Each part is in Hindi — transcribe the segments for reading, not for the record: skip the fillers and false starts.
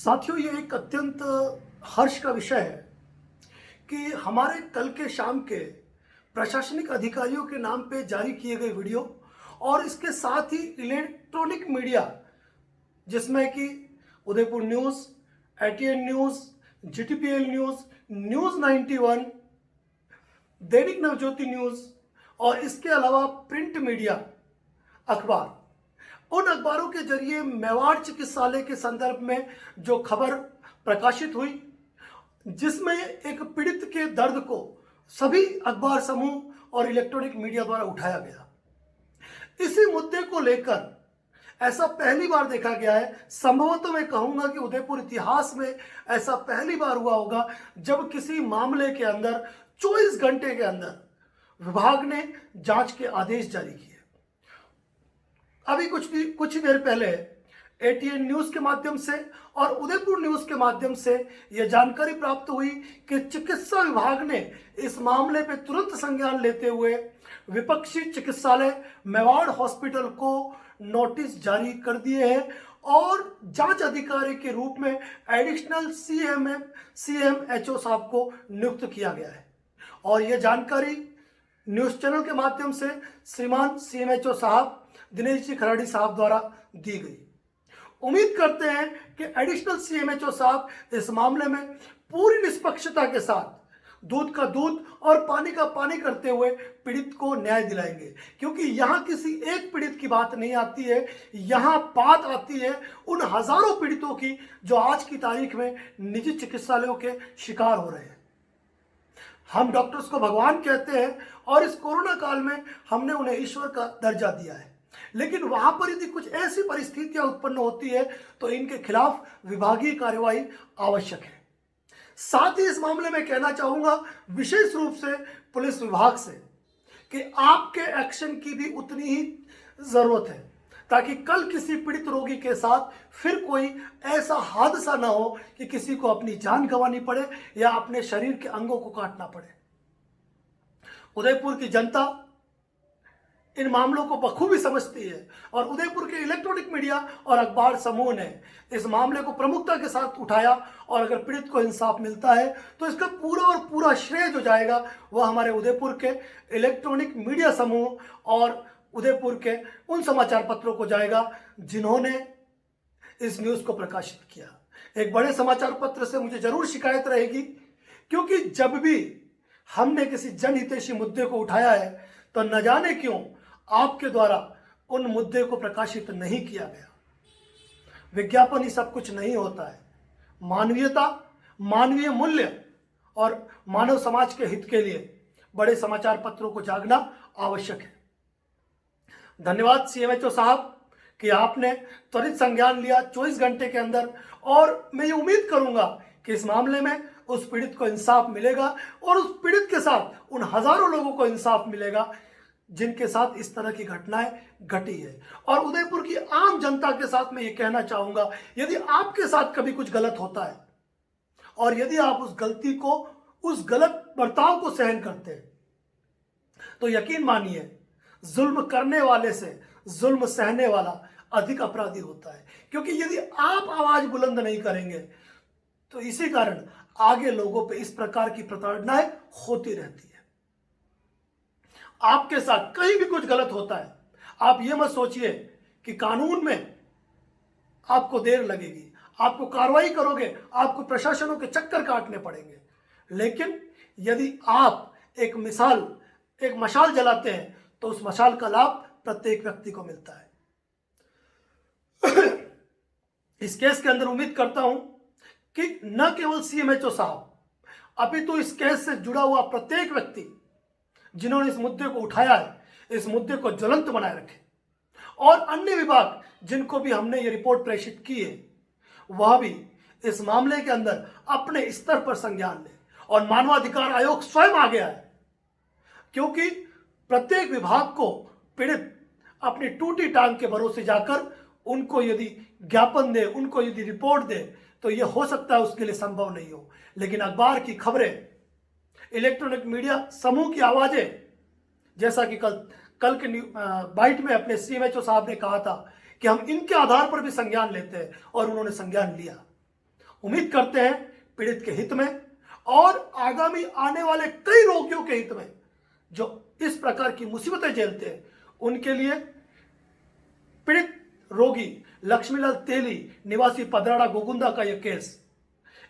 साथियों, ये एक अत्यंत हर्ष का विषय है कि हमारे कल के शाम के प्रशासनिक अधिकारियों के नाम पे जारी किए गए वीडियो और इसके साथ ही इलेक्ट्रॉनिक मीडिया जिसमें कि Udaipur news, ATN news, GTPL news, news 91, Dainik Navjyoti news और इसके अलावा प्रिंट मीडिया अखबार, उन अखबारों के जरिए मेवाड़ चिकित्सालय के संदर्भ में जो खबर प्रकाशित हुई, जिसमें एक पीड़ित के दर्द को सभी अखबार समूह और इलेक्ट्रॉनिक मीडिया द्वारा उठाया गया। इसी मुद्दे को लेकर ऐसा पहली बार देखा गया है, संभवतः मैं कहूंगा कि उदयपुर इतिहास में ऐसा पहली बार हुआ होगा जब किसी मामले के अंदर 24 घंटे के अंदर विभाग ने जांच के आदेश जारी किए। अभी कुछ ही देर पहले एटीएन न्यूज़ के माध्यम से और उदयपुर न्यूज़ के माध्यम से यह जानकारी प्राप्त हुई कि चिकित्सा विभाग ने इस मामले पर तुरंत संज्ञान लेते हुए विपक्षी चिकित्सालय मेवाड़ हॉस्पिटल को नोटिस जारी कर दिए हैं और जांच अधिकारी के रूप में एडिशनल सीएमएचओ साहब को नियुक्त किया गया है। और यह जानकारी न्यूज़ चैनल के माध्यम से श्रीमान सीएमएचओ साहब दिनेश जी खराड़ी साहब द्वारा दी गई। उम्मीद करते हैं कि एडिशनल सीएमएचओ साहब इस मामले में पूरी निष्पक्षता के साथ दूध का दूध और पानी का पानी करते हुए पीड़ित को न्याय दिलाएंगे, क्योंकि यहाँ किसी एक पीड़ित की बात नहीं आती है, यहाँ बात आती है उन हजारों पीड़ितों की जो आज की तारीख में निजी चिकित्सालयों के शिकार हो रहे हैं। हम डॉक्टर्स को भगवान कहते हैं और इस कोरोना काल में हमने उन्हें ईश्वर का दर्जा दिया है, लेकिन वहां पर यदि कुछ ऐसी परिस्थितियां उत्पन्न होती है तो इनके खिलाफ विभागीय कार्यवाही आवश्यक है। साथ ही इस मामले में कहना चाहूंगा विशेष रूप से पुलिस विभाग से कि आपके एक्शन की भी उतनी ही जरूरत है, ताकि कल किसी पीड़ित रोगी के साथ फिर कोई ऐसा हादसा ना हो कि किसी को अपनी जान गंवानी पड़े या अपने शरीर के अंगों को काटना पड़े। उदयपुर की जनता इन मामलों को बखूबी समझती है और उदयपुर के इलेक्ट्रॉनिक मीडिया और अखबार समूह ने इस मामले को प्रमुखता के साथ उठाया और अगर पीड़ित को इंसाफ मिलता है तो इसका पूरा और पूरा श्रेय जो जाएगा वह हमारे उदयपुर के इलेक्ट्रॉनिक मीडिया समूह और उदयपुर के उन समाचार पत्रों को जाएगा जिन्होंने इस न्यूज़ को प्रकाशित किया। एक बड़े समाचार पत्र से मुझे जरूर शिकायत रहेगी, क्योंकि जब भी हमने किसी जनहितैषी मुद्दे को उठाया है तो न जाने क्यों आपके द्वारा उन मुद्दे को प्रकाशित नहीं किया गया। विज्ञापन ही सब कुछ नहीं होता है। मानवीयता, मानवीय मूल्य और मानव समाज के हित के लिए बड़े समाचार पत्रों को जागना आवश्यक है। धन्यवाद सीएमएचओ साहब कि आपने त्वरित संज्ञान लिया 24 घंटे के अंदर, और मैं ये उम्मीद करूंगा कि इस मामले में उस पीड़ित को इंसाफ मिलेगा और उस पीड़ित के साथ उन हजारों लोगों को इंसाफ मिलेगा जिनके साथ इस तरह की घटनाएं घटी है। और उदयपुर की आम जनता के साथ मैं ये कहना चाहूंगा, यदि आपके साथ कभी कुछ गलत होता है और यदि आप उस गलती को, उस गलत बर्ताव को सहन करते हैं, तो यकीन मानिए जुल्म करने वाले से जुल्म सहने वाला अधिक अपराधी होता है। क्योंकि यदि आप आवाज बुलंद नहीं करेंगे तो इसी कारण आगे लोगों पे इस प्रकार की प्रताड़नाएं होती रहती है। आपके साथ कहीं भी कुछ गलत होता है, आप ये मत सोचिए कि कानून में आपको देर लगेगी, आपको कार्रवाई करोगे, आपको प्रशासनों के चक्कर काटने पड़ेंगे। लेकिन यदि आप एक मशाल जलाते हैं तो उस मशाल का लाभ प्रत्येक व्यक्ति को मिलता है। इस केस के अंदर उम्मीद करता हूं कि न केवल सीएमएचओ साहब, अपितु इस केस से जुड़ा हुआ प्रत्येक व्यक्ति जिन्होंने इस मुद्दे को उठाया है, इस मुद्दे को ज्वलंत बनाए रखे, और अन्य विभाग जिनको भी हमने ये रिपोर्ट प्रेषित की है वह भी इस मामले के अंदर अपने स्तर पर संज्ञान ले। और मानवाधिकार आयोग स्वयं आ गया है, क्योंकि प्रत्येक विभाग को पीड़ित अपनी टूटी टांग के भरोसे जाकर उनको यदि ज्ञापन दे, उनको यदि रिपोर्ट दे तो यह हो सकता है उसके लिए संभव नहीं हो। लेकिन अखबार की खबरें, इलेक्ट्रॉनिक मीडिया समूह की आवाजें, जैसा कि कल के बाइट में अपने सीएमएचओ साहब ने कहा था कि हम इनके आधार पर भी संज्ञान लेते हैं, और उन्होंने संज्ञान लिया। उम्मीद करते हैं पीड़ित के हित में और आगामी आने वाले कई रोगियों के हित में जो इस प्रकार की मुसीबतें झेलते हैं उनके लिए पीड़ित रोगी लक्ष्मीलाल तेली निवासी पदराड़ा गोगुंदा का यह केस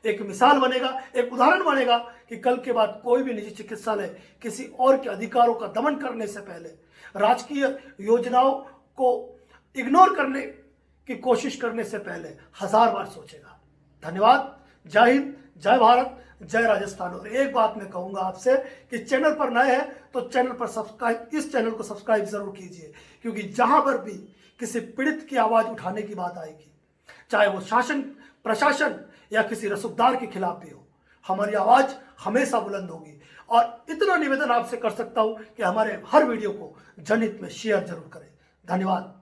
एक मिसाल बनेगा, एक उदाहरण बनेगा कि कल के बाद कोई भी निजी चिकित्सालय किसी और के अधिकारों का दमन करने से पहले, राजकीय योजनाओं को इग्नोर करने की कोशिश करने से पहले 1000 बार सोचेगा। धन्यवाद। जय हिंद, जय भारत, जय राजस्थान। और एक बात मैं कहूंगा आपसे कि चैनल पर नए हैं तो चैनल पर सब्सक्राइब, इस चैनल को सब्सक्राइब जरूर कीजिए, क्योंकि जहां पर भी किसी पीड़ित की आवाज उठाने की बात आएगी, चाहे वो शासन, प्रशासन या किसी रसूखदार के खिलाफ भी हो, हमारी आवाज हमेशा बुलंद होगी। और इतना निवेदन आपसे कर सकता हूं कि हमारे हर वीडियो को जनहित में शेयर जरूर करें। धन्यवाद।